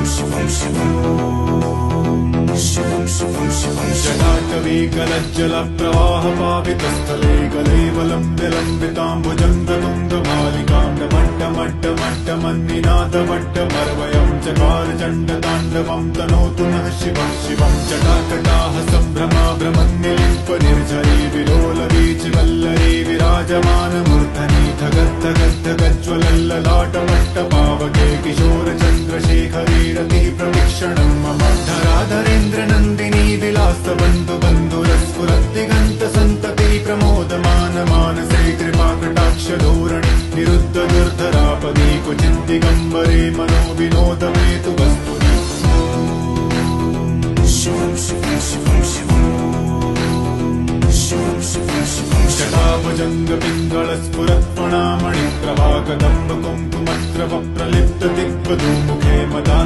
जटाटवीकलज्जलप्रवाहपावितस्थले कलेवलम्बिलम्बिताम्बुजङ्गतुङ्गमालिकां डमट्टमट्टमट्टमन्निनादमट्टमर्वयं चकार चण्डताण्डवं तनोतु नः शिवं शिवं जटाकटाः सम्भ्रमा भ्रमन्निलिम्पनिर्झरी विलोलवीचिवल्लरी विराजमानमूर्धनि धगद्धगद्धगज्ज्वलल्ललाटमट्टपावके किशोरचन्द्रशेखरे रतिः प्रवीक्षणं मम धराधरेन्द्रनन्दिनी विलासबन्धुबन्धुरस्फुरद्दिगन्तसन्तति प्रमोदमान मानसे कृपाकटाक्षधोरणि निरुद्धदुर्धरापदि क्वचिद्दिगम्बरे मनो विनोदमेतु वस्तुनि जटाभुजङ्गपिङ्गलस्फुरत्फणामणिप्रभाकदम्बकुङ्कुमत्रवप्रलिप्तदिग्वधूमुखे मदा